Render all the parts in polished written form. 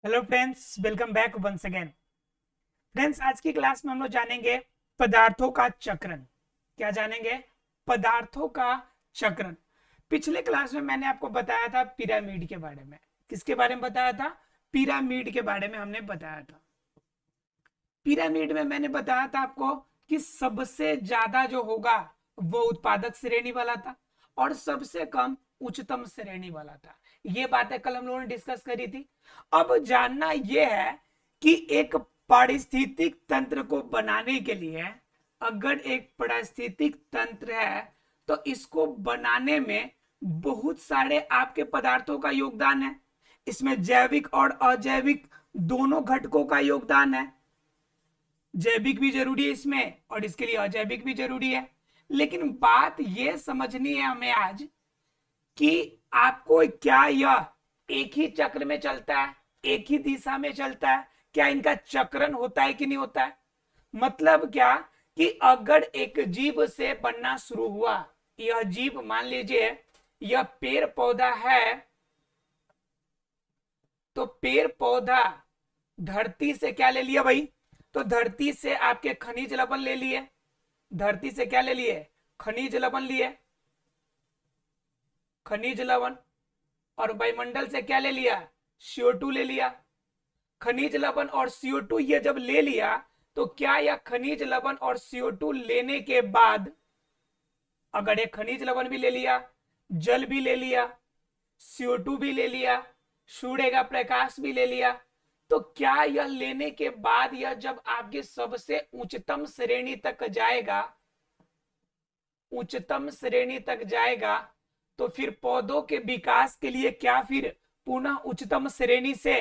Hello friends, welcome back once again. Friends, आज की class में हम लोग जानेंगे पदार्थों का चक्रण। क्या जानेंगे? पदार्थों का चक्रण। पिछले क्लास में मैंने आपको बताया था पिरामिड के बारे में। किसके बारे में बताया था? पिरामिड के बारे में हमने बताया था। पिरामिड में मैंने बताया था आपको कि सबसे ज्यादा जो होगा वो उत्पादक श्रेणी वाला था और सबसे कम उच्चतम श्रेणी वाला था। ये बातें कल हम लोगों ने डिस्कस करी थी। अब जानना यह है कि एक पारिस्थितिक तंत्र को बनाने के लिए, अगर एक पारिस्थितिक तंत्र है तो इसको बनाने में बहुत सारे आपके पदार्थों का योगदान है। इसमें जैविक और अजैविक दोनों घटकों का योगदान है। जैविक भी जरूरी है इसमें और इसके लिए अजैविक भी जरूरी है। लेकिन बात यह समझनी है हमें आज कि आपको क्या यह एक ही चक्र में चलता है, एक ही दिशा में चलता है? क्या इनका चक्रण होता है कि नहीं होता है? मतलब क्या कि अगर एक जीव से बनना शुरू हुआ, यह जीव मान लीजिए यह पेड़ पौधा है, तो पेड़ पौधा धरती से क्या ले लिया भाई? तो धरती से आपके खनिज लवण ले लिए। धरती से क्या ले लिए? खनिज लवण लिए, खनिज लवण। और वायुमंडल से क्या ले लिया? CO2 ले लिया। खनिज लवण और CO2 ये जब ले लिया तो क्या यह खनिज लवण और CO2 लेने के बाद, अगर एक खनिज लवण भी ले लिया, जल भी ले लिया, CO2 भी ले लिया, सूर्य का प्रकाश भी ले लिया, तो क्या यह लेने के बाद यह जब आपके सबसे उच्चतम श्रेणी तक जाएगा, उच्चतम श्रेणी तक जाएगा, तो फिर पौधों के विकास के लिए क्या फिर पुनः उच्चतम श्रेणी से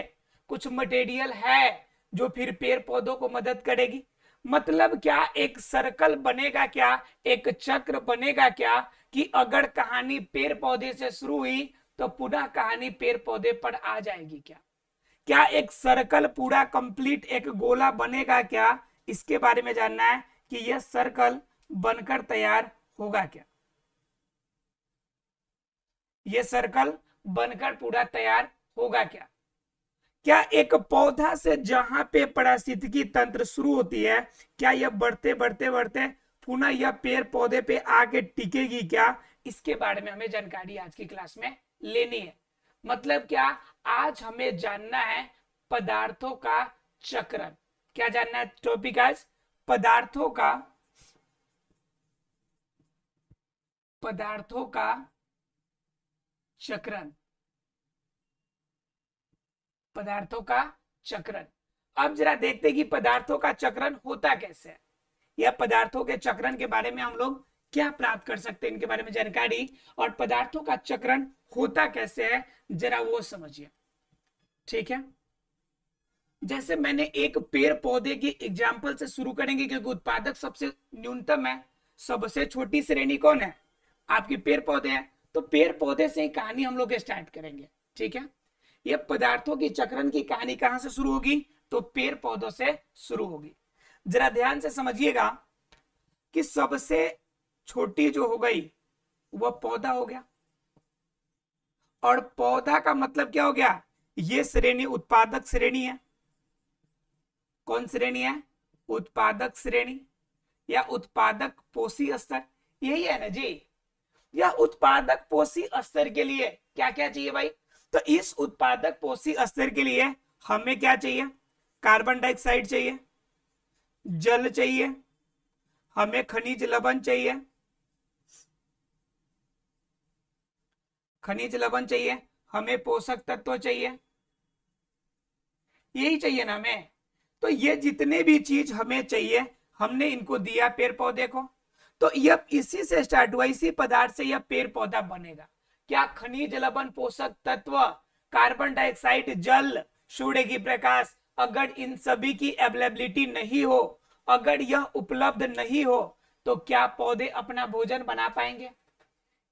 कुछ मटेरियल है जो फिर पेड़ पौधों को मदद करेगी? मतलब क्या एक सर्कल बनेगा, क्या एक चक्र बनेगा क्या कि अगर कहानी पेड़ पौधे से शुरू हुई तो पुनः कहानी पेड़ पौधे पर आ जाएगी? क्या क्या एक सर्कल पूरा कंप्लीट एक गोला बनेगा क्या? इसके बारे में जानना है कि यह सर्कल बनकर तैयार होगा क्या? यह सर्कल बनकर पूरा तैयार होगा क्या? क्या एक पौधा से जहां पे पारिस्थितिकी तंत्र शुरू होती है, क्या यह बढ़ते बढ़ते बढ़ते पुनः यह पेड़ पौधे पे आके टिकेगी क्या? इसके बारे में हमें जानकारी आज की क्लास में लेनी है। मतलब क्या? आज हमें जानना है पदार्थों का चक्रण। क्या जानना है टॉपिक आज? पदार्थों का, पदार्थों का चक्रण। पदार्थों का चक्रण। अब जरा देखते हैं कि पदार्थों का चक्रण होता कैसे है, या पदार्थों के चक्रण के बारे में हम लोग क्या प्राप्त कर सकते हैं, इनके बारे में जानकारी। और पदार्थों का चक्रण होता कैसे है जरा वो समझिए। ठीक है, जैसे मैंने एक पेड़ पौधे की एग्जाम्पल से शुरू करेंगे क्योंकि उत्पादक सबसे न्यूनतम है। सबसे छोटी श्रेणी कौन है? आपके पेड़ पौधे हैं। तो पेड़ पौधे से ही कहानी हम लोग स्टार्ट करेंगे। ठीक है, ये पदार्थों की चक्रण की कहानी कहां से शुरू होगी? तो पेड़ पौधों से शुरू होगी। जरा ध्यान से समझिएगा कि सबसे छोटी जो हो गई वह पौधा हो गया। और पौधा का मतलब क्या हो गया? ये श्रेणी उत्पादक श्रेणी है। कौन श्रेणी है? उत्पादक श्रेणी या उत्पादक पोषी स्तर, यही है ना जी। या उत्पादक पोषी स्तर के लिए क्या क्या चाहिए भाई? तो इस उत्पादक पोषी स्तर के लिए हमें क्या चाहिए? कार्बन डाइऑक्साइड चाहिए, जल चाहिए, हमें खनिज लवण चाहिए, खनिज लवण चाहिए, हमें पोषक तत्व चाहिए, यही चाहिए ना हमें। तो ये जितने भी चीज हमें चाहिए हमने इनको दिया पेड़ पौधे को। तो यह इसी से स्टार्ट हुआ, इसी पदार्थ से यह पेड़ पौधा बनेगा। क्या? खनिज लवण, पोषक तत्व, कार्बन डाइऑक्साइड, जल, सूर्य की प्रकाश। अगर इन सभी की अवेलेबिलिटी नहीं हो, अगर यह उपलब्ध नहीं हो, तो क्या पौधे अपना भोजन बना पाएंगे?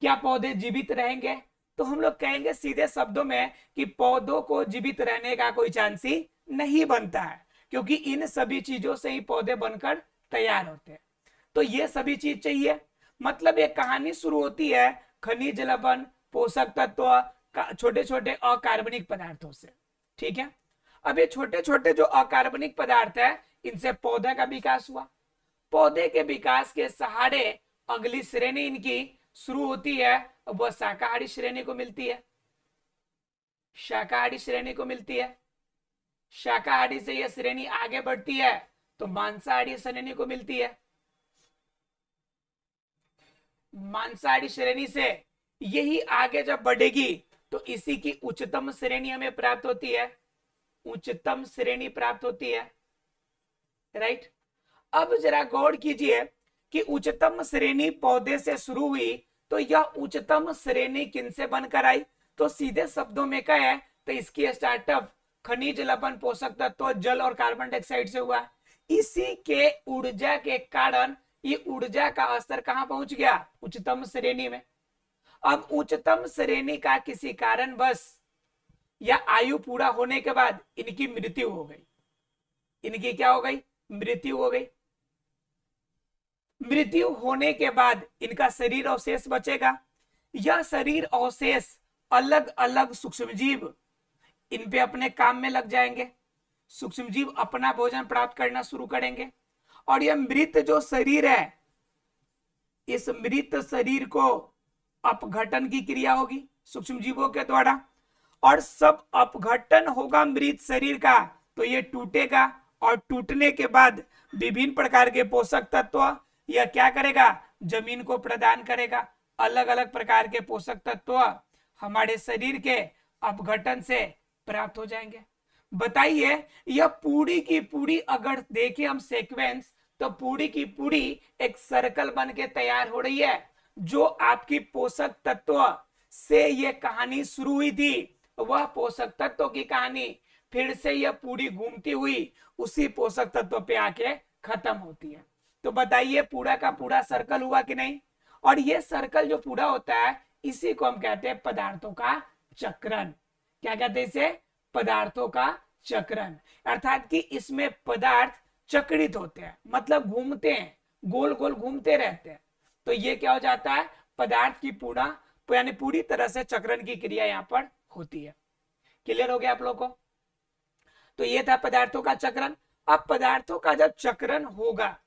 क्या पौधे जीवित रहेंगे? तो हम लोग कहेंगे सीधे शब्दों में कि पौधों को जीवित रहने का कोई चांस ही नहीं बनता है, क्योंकि इन सभी चीजों से ही पौधे बनकर तैयार होते हैं। तो ये सभी चीज चाहिए। मतलब एक कहानी शुरू होती है खनिज लवण, पोषक तत्व, छोटे छोटे अकार्बनिक पदार्थों से। ठीक है, अब ये छोटे छोटे जो अकार्बनिक पदार्थ है, इनसे पौधे का विकास हुआ। पौधे के विकास के सहारे अगली श्रेणी इनकी शुरू होती है, वह शाकाहारी श्रेणी को मिलती है। शाकाहारी श्रेणी को मिलती है। शाकाहारी से यह श्रेणी आगे बढ़ती है तो मांसाहारी श्रेणी को मिलती है। मांसाहारी श्रेणी से यही आगे जब बढ़ेगी तो इसी की उच्चतम श्रेणी हमें प्राप्त होती है। उच्चतम श्रेणी प्राप्त होती है, राइट। अब जरा गौर कीजिए कि उच्चतम श्रेणी पौधे से शुरू हुई तो यह उच्चतम श्रेणी किनसे बनकर आई? तो सीधे शब्दों में कहे तो इसकी स्टार्टअप खनिज, लवण, पोषक तत्व, जल और कार्बन डाइऑक्साइड से हुआ। इसी के ऊर्जा के कारण ये ऊर्जा का स्तर कहां पहुंच गया? उच्चतम श्रेणी में। अब उच्चतम श्रेणी का किसी कारणवश या आयु पूरा होने के बाद इनकी मृत्यु हो गई। इनकी क्या हो गई? मृत्यु हो गई। मृत्यु होने के बाद इनका शरीर अवशेष बचेगा। यह शरीर अवशेष अलग अलग सूक्ष्मजीव इन पे अपने काम में लग जाएंगे। सूक्ष्मजीव अपना भोजन प्राप्त करना शुरू करेंगे और यह मृत जो शरीर है, इस मृत शरीर को अपघटन की क्रिया होगी सूक्ष्मजीवों के द्वारा, और सब अपघटन होगा मृत शरीर का तो ये टूटेगा और टूटने के बाद विभिन्न प्रकार के पोषक तत्व यह क्या करेगा? जमीन को प्रदान करेगा। अलग अलग प्रकार के पोषक तत्व हमारे शरीर के अपघटन से प्राप्त हो जाएंगे। बताइए, यह पूरी की पूरी अगर देखें हम सीक्वेंस तो पूरी की पूरी एक सर्कल बन के तैयार हो रही है। जो आपकी पोषक तत्व से यह कहानी शुरू हुई थी, वह पोषक तत्व की कहानी फिर से यह पूरी घूमती हुई उसी पोषक तत्व पे आके खत्म होती है। तो बताइए, पूरा का पूरा सर्कल हुआ कि नहीं? और ये सर्कल जो पूरा होता है इसी को हम कहते हैं पदार्थों का चक्रण। क्या कहते हैं इसे? पदार्थों का चक्रण। अर्थात कि इसमें पदार्थ चक्रित होते हैं, मतलब घूमते हैं, गोल गोल घूमते रहते हैं। तो ये क्या हो जाता है? पदार्थ की पूरा यानी पूरी तरह से चक्रण की क्रिया यहाँ पर होती है। क्लियर हो गया आप लोगों को? तो ये था पदार्थों का चक्रण। अब पदार्थों का जब चक्रण होगा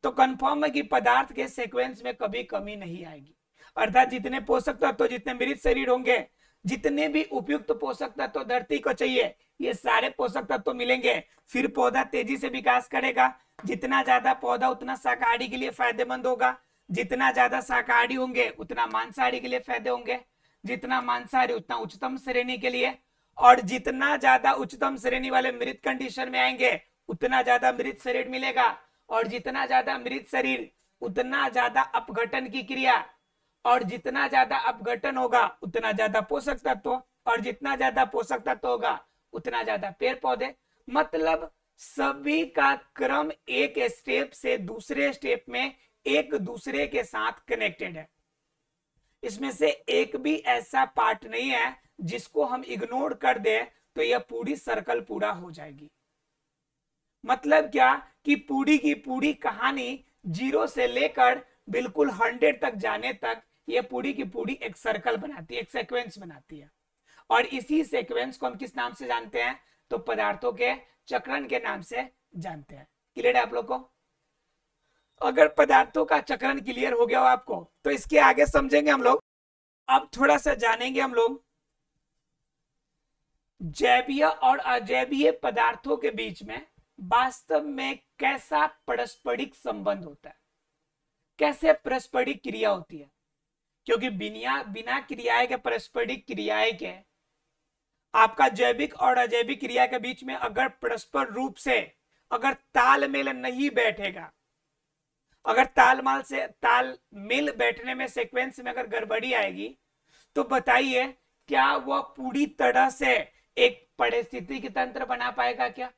तो कंफर्म है कि पदार्थ के सीक्वेंस में कभी कमी नहीं आएगी। अर्थात जितने पोषक तत्व, जितने मृत शरीर होंगे, जितने भी उपयुक्त पोषक तत्व धरती को चाहिए, ये सारे पोषक तत्व मिलेंगे। फिर पौधा तेजी से विकास करेगा। जितना ज्यादा पौधा उतना शाकाहारी के लिए फायदेमंद होगा। जितना ज्यादा शाकाहारी होंगे उतना मांसाहारी के लिए फायदे होंगे। जितना मांसाहारी उतना उच्चतम श्रेणी के लिए, और जितना ज्यादा उच्चतम श्रेणी वाले मृत कंडीशन में आएंगे उतना ज्यादा मृत शरीर मिलेगा। और जितना ज्यादा मृत शरीर उतना ज्यादा अपघटन की क्रिया, और जितना ज्यादा अपघटन होगा उतना ज्यादा पोषक तत्व, और जितना ज्यादा पोषक तत्व होगा उतना ज्यादा पेड़ पौधे। मतलब सभी का क्रम एक स्टेप से दूसरे स्टेप में एक दूसरे के साथ कनेक्टेड है। इसमें से एक भी ऐसा पार्ट नहीं है जिसको हम इग्नोर कर दें तो यह पूरी सर्कल पूरा हो जाएगी। मतलब क्या कि पूरी की पूरी कहानी 0 से लेकर बिल्कुल 100 तक जाने तक ये पूरी की पूरी एक सर्कल बनाती है, एक सीक्वेंस बनाती है। और इसी सीक्वेंस को हम किस नाम से जानते हैं? तो पदार्थों के चक्रण के नाम से जानते हैं। क्लियर है आप लोग को? अगर पदार्थों का चक्रण क्लियर हो गया हो आपको तो इसके आगे समझेंगे हम लोग। अब थोड़ा सा जानेंगे हम लोग जैवीय और अजैवीय पदार्थों के बीच में वास्तव में कैसा पारस्परिक संबंध होता है, कैसे पारस्परिक क्रिया होती है। क्योंकि बिना क्रियाएं के, पारस्परिक क्रियाएं के, आपका जैविक और अजैविक क्रिया के बीच में अगर परस्पर रूप से अगर तालमेल नहीं बैठेगा, अगर तालमेल बैठने में, सीक्वेंस में अगर गड़बड़ी आएगी तो बताइए क्या वह पूरी तरह से एक पारिस्थितिकी तंत्र बना पाएगा क्या?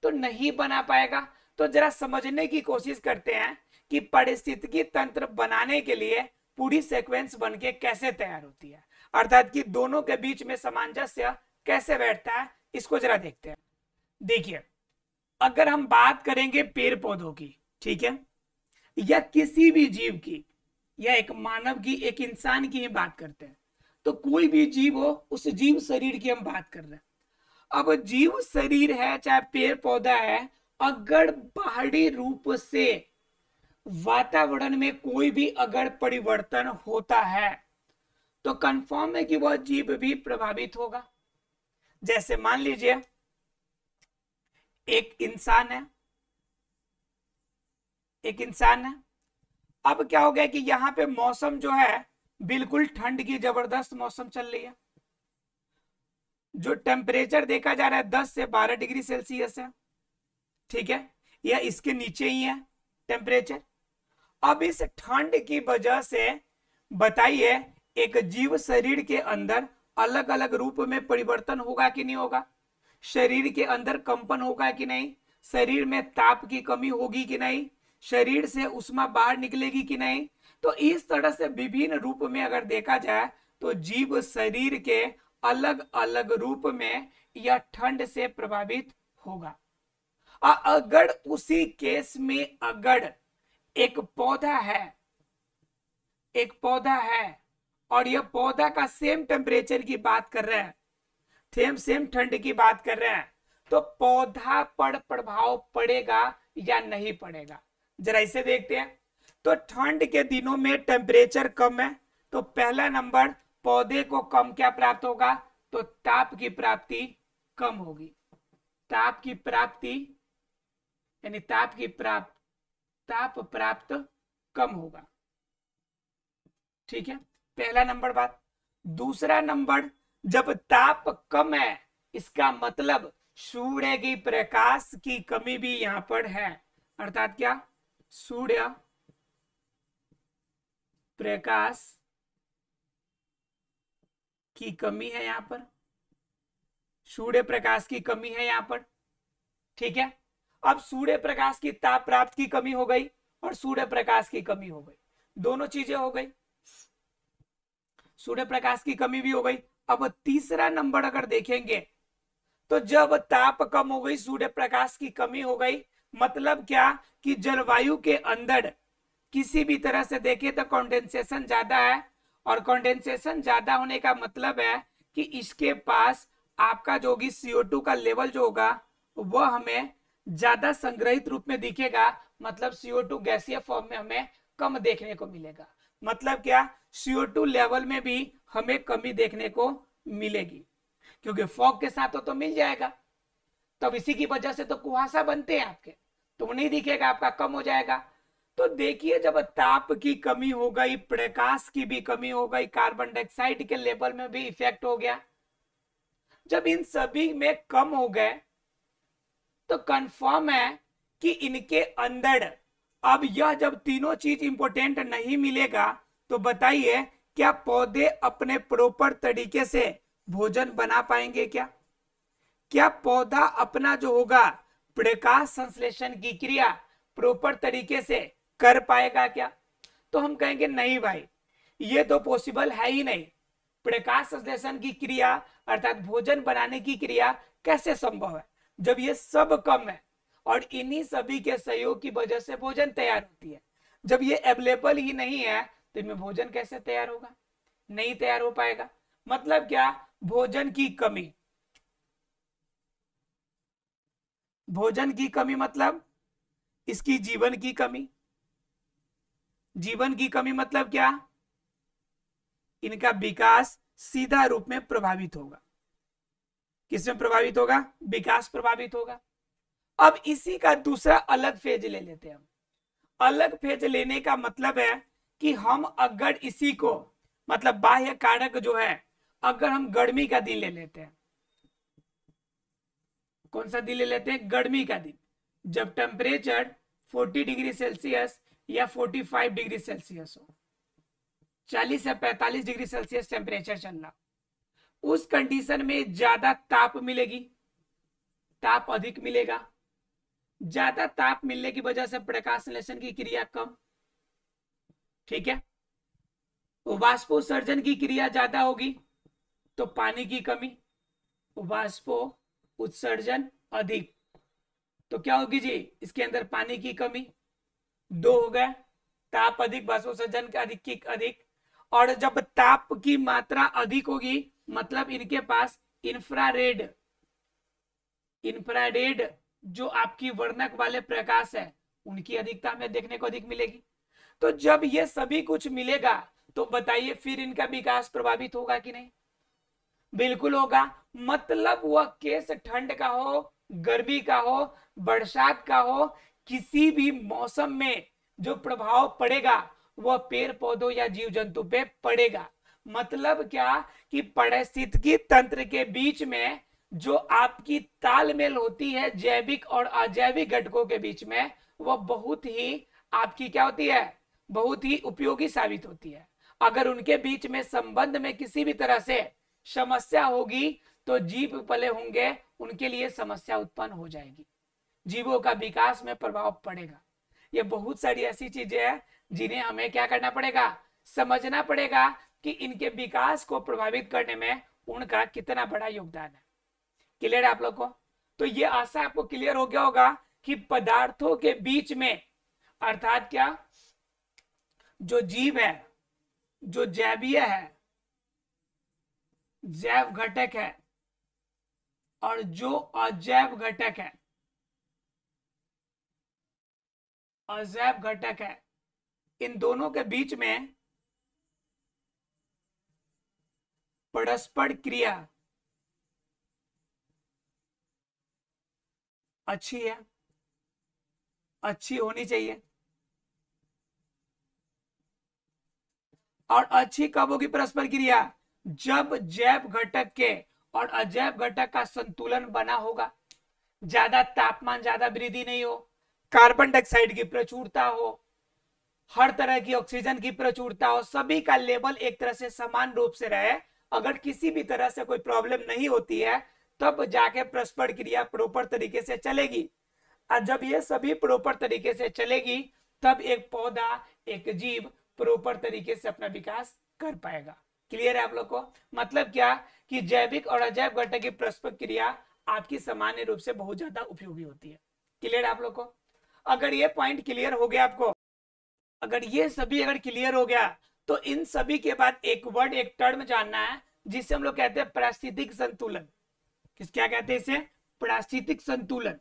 तो नहीं बना पाएगा। तो जरा समझने की कोशिश करते हैं कि पारिस्थितिकी तंत्र बनाने के लिए पूरी सीक्वेंस बनके कैसे तैयार होती है, अर्थात कि दोनों के बीच में सामंजस्य कैसे बैठता है, इसको जरा देखते हैं। देखिए, अगर हम बात करेंगे पेड़ पौधों की, ठीक है, या किसी भी जीव की, या एक मानव की, एक इंसान की ही बात करते हैं, तो कोई भी जीव हो उस जीव शरीर की हम बात कर रहे हैं। अब जीव शरीर है चाहे पेड़ पौधा है, अगर बाहरी रूप से वातावरण में कोई भी अगर परिवर्तन होता है तो कंफर्म है कि वह जीव भी प्रभावित होगा। जैसे मान लीजिए एक इंसान है, अब क्या हो गया कि यहाँ पे मौसम जो है बिल्कुल ठंड की जबरदस्त मौसम चल रही है, जो टेम्परेचर देखा जा रहा है 10 से 12 डिग्री सेल्सियस है, ठीक है, या इसके नीचे ही है टेम्परेचर। अब इस ठंड की वजह से बताइए एक जीव शरीर के अंदर अलग अलग रूप में परिवर्तन होगा कि नहीं होगा, शरीर के अंदर कंपन होगा कि नहीं, शरीर में ताप की कमी होगी कि नहीं, शरीर से उष्मा बाहर निकलेगी कि नहीं। तो इस तरह से विभिन्न रूप में अगर देखा जाए तो जीव शरीर के अलग अलग रूप में यह ठंड से प्रभावित होगा। अगर उसी केस में अगर एक पौधा है और यह पौधा का सेम टेम्परेचर की बात कर रहे हैं, सेम ठंड की बात कर रहे हैं, तो पौधा पर प्रभाव पड़ेगा या नहीं पड़ेगा, जरा इसे देखते हैं। तो ठंड के दिनों में टेम्परेचर कम है तो पहला नंबर पौधे को कम क्या प्राप्त होगा, तो ताप की प्राप्ति कम होगी, ताप की प्राप्ति यानी ताप प्राप्त कम होगा, ठीक है, पहला नंबर बात। दूसरा नंबर, जब ताप कम है इसका मतलब सूर्य की प्रकाश की कमी भी यहां पर है, अर्थात क्या, सूर्य प्रकाश की कमी है यहां पर, सूर्य प्रकाश की कमी है यहां पर, ठीक है। अब सूर्य प्रकाश की ताप प्राप्त की कमी हो गई और सूर्य प्रकाश की कमी हो गई, दोनों चीजें हो गई, सूर्य प्रकाश की कमी भी हो गई। अब तीसरा नंबर अगर देखेंगे तो जब ताप कम हो गई, सूर्य प्रकाश की कमी हो गई, मतलब क्या कि जलवायु के अंदर किसी भी तरह से देखे तो कंडेंसेशन ज्यादा है, और कंडेंसेशन ज्यादा होने का मतलब है कि इसके पास आपका जो होगी CO2 का लेवल जो होगा वह हमें ज्यादा संग्रहित रूप में दिखेगा, मतलब CO2 गैसीय फॉर्म में हमें कम देखने को मिलेगा। मतलब क्या, CO2 लेवल में भी हमें कमी देखने को मिलेगी, क्योंकि फॉग के साथ तो मिल जाएगा, तब इसी की वजह से तो कुहासा बनते हैं आपके, तो वो नहीं दिखेगा, आपका कम हो जाएगा। तो देखिए जब ताप की कमी हो गई, प्रकाश की भी कमी हो गई, कार्बन डाइऑक्साइड के लेवल में भी इफेक्ट हो गया, जब इन सभी में कम हो गए तो कंफर्म है कि इनके अंदर अब यह जब तीनों चीज इंपॉर्टेंट नहीं मिलेगा तो बताइए क्या पौधे अपने प्रॉपर तरीके से भोजन बना पाएंगे क्या पौधा अपना जो होगा प्रकाश संश्लेषण की क्रिया प्रॉपर तरीके से कर पाएगा क्या? तो हम कहेंगे नहीं भाई, ये तो पॉसिबल है ही नहीं। प्रकाश संश्लेषण की क्रिया अर्थात भोजन बनाने की क्रिया कैसे संभव है जब ये सब कम है और इन्हीं सभी के सहयोग की वजह से भोजन तैयार होती है। जब ये अवेलेबल ही नहीं है तो इनमें भोजन कैसे तैयार होगा? नहीं तैयार हो पाएगा। मतलब क्या, भोजन की कमी, भोजन की कमी मतलब इसकी जीवन की कमी, जीवन की कमी मतलब क्या, इनका विकास सीधा रूप में प्रभावित होगा। किसमें प्रभावित होगा? विकास प्रभावित होगा। अब इसी का दूसरा अलग फेज ले लेते हैं हम। अलग फेज लेने का मतलब है कि हम अगर इसी को मतलब बाह्य कारक जो है, अगर हम गर्मी का दिन ले लेते हैं, कौन सा दिन ले लेते हैं? गर्मी का दिन, जब टेम्परेचर 40 डिग्री सेल्सियस या 45 डिग्री सेल्सियस हो, 40 से 45 डिग्री सेल्सियस टेम्परेचर चलना, उस कंडीशन में ज्यादा ताप मिलेगी, ताप अधिक मिलेगा। ज्यादा ताप मिलने की वजह से प्रकाश संश्लेषण की क्रिया कम, ठीक है। वाष्पोत्सर्जन की क्रिया ज्यादा होगी तो पानी की कमी, वाष्पो उत्सर्जन अधिक तो क्या होगी जी? इसके अंदर पानी की कमी। दो हो गए, ताप अधिक, वाष्पोत्सर्जन का अधिक की अधिक। और जब ताप की मात्रा अधिक होगी मतलब इनके पास इंफ्रारेड इंफ्रारेड जो आपकी वर्णक वाले प्रकाश है उनकी अधिकता हमें देखने को अधिक मिलेगी। तो जब ये सभी कुछ मिलेगा तो बताइए फिर इनका विकास प्रभावित होगा कि नहीं? बिल्कुल होगा। मतलब वह केस ठंड का हो, गर्मी का हो, बरसात का हो, किसी भी मौसम में जो प्रभाव पड़ेगा वह पेड़ पौधों या जीव जंतु पे पड़ेगा। मतलब क्या कि पारिस्थितिकी तंत्र के बीच में जो आपकी तालमेल होती है जैविक और अजैविक घटकों के बीच में, वह बहुत ही आपकी क्या होती है, बहुत ही उपयोगी साबित होती है। अगर उनके बीच में संबंध में किसी भी तरह से समस्या होगी तो जीव पले होंगे उनके लिए समस्या उत्पन्न हो जाएगी, जीवों का विकास में प्रभाव पड़ेगा। ये बहुत सारी ऐसी चीजें हैं जिन्हें हमें क्या करना पड़ेगा, समझना पड़ेगा कि इनके विकास को प्रभावित करने में उनका कितना बड़ा योगदान है। क्लियर है आप लोग को? तो ये आशा आपको क्लियर हो गया होगा कि पदार्थों के बीच में, अर्थात क्या, जो जीव है, जो जैवीय है, जैव घटक है, और जो अजैव घटक है, अजैव घटक है, इन दोनों के बीच में परस्पर क्रिया अच्छी है, अच्छी होनी चाहिए। और अच्छी कब होगी परस्पर क्रिया? जब जैव घटक के और अजैव घटक का संतुलन बना होगा, ज्यादा तापमान, ज्यादा वृद्धि नहीं हो, कार्बन डाइऑक्साइड की प्रचुरता हो, हर तरह की ऑक्सीजन की प्रचुरता हो, सभी का लेवल एक तरह से समान रूप से रहे। अगर किसी भी तरह से कोई प्रॉब्लम नहीं होती है तब जाके परस्पर क्रिया प्रॉपर तरीके से चलेगी। और जब ये सभी प्रॉपर तरीके से चलेगी तब एक पौधा, एक जीव प्रॉपर तरीके से अपना विकास कर पाएगा। क्लियर है आप लोग को? मतलब क्या कि जैविक और अजैव घटक की परस्पर क्रिया आपकी सामान्य रूप से बहुत ज्यादा उपयोगी होती है। क्लियर है आप लोग को? अगर ये पॉइंट क्लियर हो गया आपको, अगर ये सभी अगर क्लियर हो गया तो इन सभी के बाद एक वर्ड, एक टर्म जानना है जिसे हम लोग कहते हैं पारिस्थितिक संतुलन। क्या कहते हैं इसे? पारिस्थितिक संतुलन।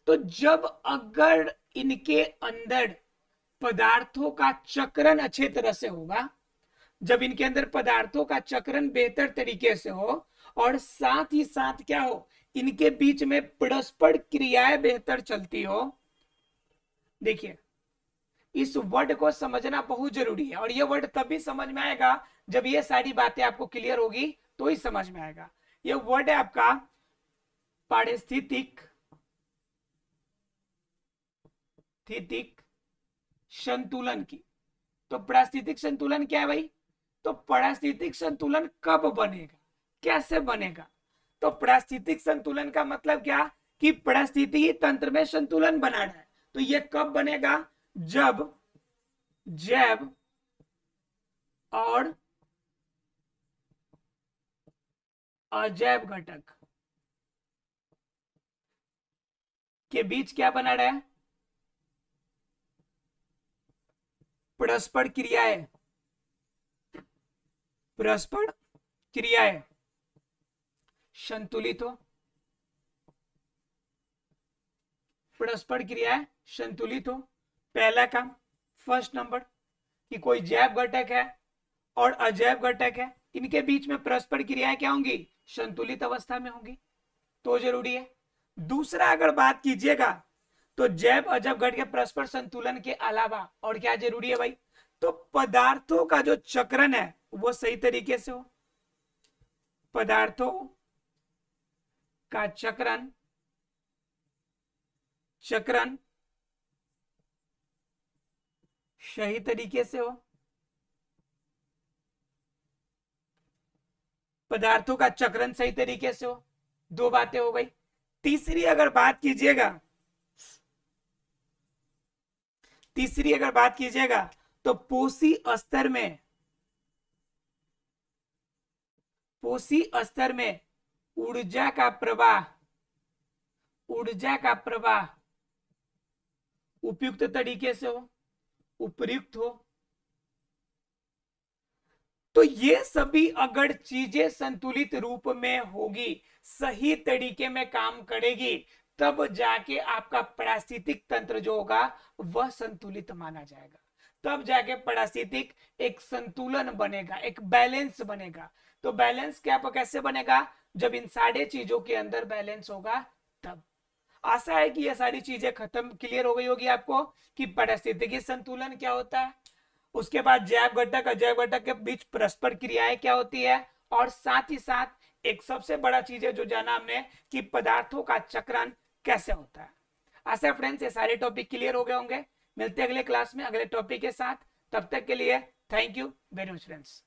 तो जब अगर इनके अंदर पदार्थों का चक्रण अच्छे तरह से होगा, जब इनके अंदर पदार्थों का चक्रण बेहतर तरीके से हो, और साथ ही साथ क्या हो, इनके बीच में परस्पर क्रियाएं बेहतर चलती हो। देखिए, इस वर्ड को समझना बहुत जरूरी है, और ये वर्ड तभी समझ में आएगा जब ये सारी बातें आपको क्लियर होगी तो ही समझ में आएगा। ये वर्ड है आपका पारिस्थितिक संतुलन की। तो पारिस्थितिक संतुलन क्या है भाई? तो पारिस्थितिक संतुलन कब बनेगा, कैसे बनेगा? तो पारिस्थितिक संतुलन का मतलब क्या कि पारिस्थितिकी तंत्र में संतुलन बनाना है। तो ये कब बनेगा? जब जैव और अजैव घटक के बीच क्या बना रहा है? परस्पर क्रियाएं, परस्पर क्रियाएं संतुलित हो, परस्पर क्रियाएं संतुलित हो। पहला काम, फर्स्ट नंबर, कि कोई जैव घटक है और अजैव घटक है, इनके बीच में परस्पर क्रियाएं क्या होंगी? संतुलित अवस्था में होंगी, तो जरूरी है। दूसरा अगर बात कीजिएगा तो जैव अजैव घटक के परस्पर संतुलन के अलावा और क्या जरूरी है भाई? तो पदार्थों का जो चक्रण है वो सही तरीके से हो, पदार्थों का चक्रण सही तरीके से हो, पदार्थों का चक्रण सही तरीके से हो। दो बातें हो गई। तीसरी अगर बात कीजिएगा तो पोषी स्तर में ऊर्जा का प्रवाह उपयुक्त तरीके से हो, उपयुक्त हो। तो ये सभी अगर चीजें संतुलित रूप में होगी सही तरीके में काम करेगी, तब जाके आपका पारिस्थितिक तंत्र जो होगा वह संतुलित माना जाएगा, तब जाके पारिस्थितिक एक संतुलन बनेगा, एक बैलेंस बनेगा। तो बैलेंस क्या कैसे बनेगा? जब इन सारे चीजों के अंदर बैलेंस होगा तब। आशा है कि ये सारी चीजें खत्म क्लियर हो गई होगी आपको कि पारिस्थितिकी संतुलन क्या होता है, उसके बाद जैव घटक और जैव घटक के बीच परस्पर क्रियाएं क्या होती है, और साथ ही साथ एक सबसे बड़ा चीज है जो जाना हमने कि पदार्थों का चक्रण कैसे होता है। आशा है फ्रेंड्स ये सारे टॉपिक क्लियर हो गए होंगे। मिलते हैं अगले क्लास में अगले टॉपिक के साथ, तब तक के लिए thank you very much friends.